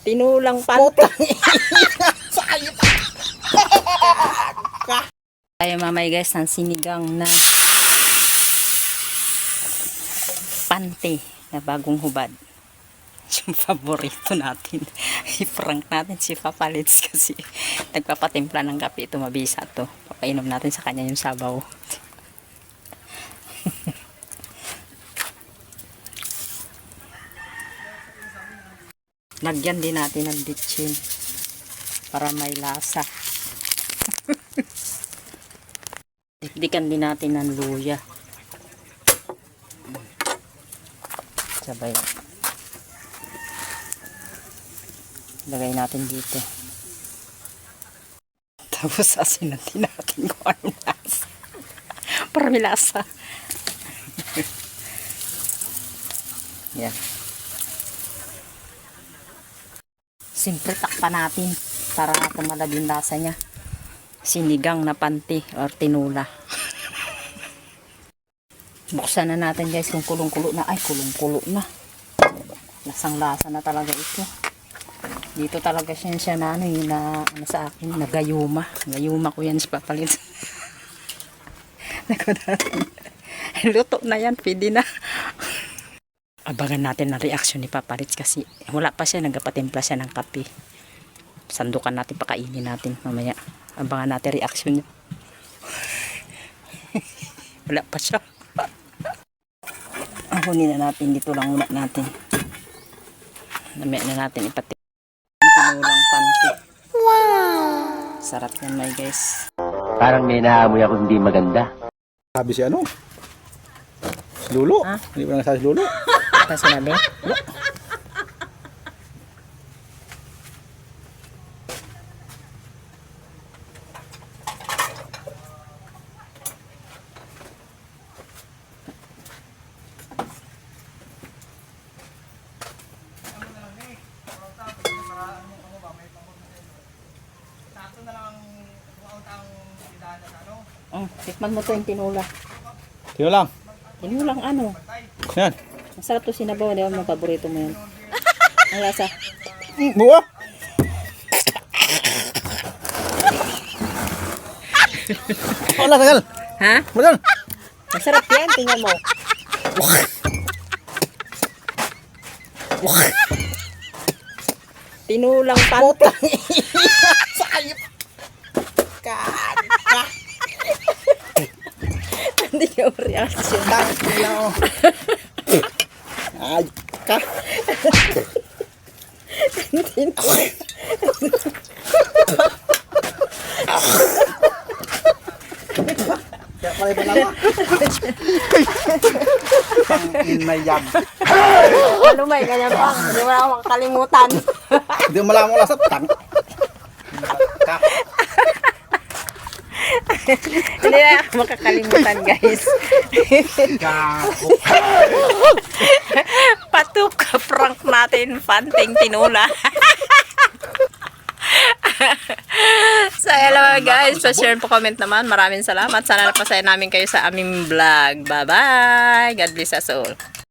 Tinulang panty. Tayo mamay guys ng sinigang na panty na bagong hubad. Yung paborito natin. I-prank natin si Papa Lids kasi nagpapatimpla ng kape. Ito mabisa to. Papainom natin sa kanya yung sabaw. Lagyan din natin ng bitchin para may lasa. Dikdikan din natin ng luya. Sabay. Lagay natin dito. Tapos asin natin kung anong lasa. Para may lasa. Yan. Siyempre takpan natin para tumalab yung lasa niya. Sinigang na panty or tinula. Buksan na natin guys kung kulong-kulo na. Ay, kulong-kulo na. Lasang lasa na talaga ito. Dito talaga siya na ano, yung na, ano sa akin, nagayuma. Gayuma ko yan sa papalit. Luto na yan, pwede na. Abangan natin ang reaksyon ni Papa Lids kasi wala pa siya, nagpatimpla siya ng kape. Sandukan natin, pakainin natin mamaya. Abangan natin reaksyon niya. Wala pa siya. Kunin na natin, dito lang muna natin. Namaya na natin ipatimpla. Tinulang panty. Wow! Sarap yan may guys. Parang may naamoy ako hindi maganda. Sabi si ano? Si Lolo? Ha? Hindi ba nagsabi si Lolo? Ito sinabi? Tikman mo to yung tinula. Sino lang? Tinulang ano? Yan. Masarap to sinabaw. Di ba mga paborito mo yun? Ang lasa. Buwa! Wala, tagal! Ha? Magal! Masarap yan. Tingnan mo. Tinulang panty. Hindi yung reaction. Ay, ka! Kaya pala ba lang? Pang-in may yab. Ano may ganyan pa? Hindi mo na ako makakalimutan. Hindi mo malaman wala sa tang. Ka! Hindi na ako makakalimutan guys. Patok prank natin panting tinula. So hello guys, pa-share po, comment naman. Maraming salamat. Sana napasaya namin kayo sa aming vlog. Bye bye. God bless us all.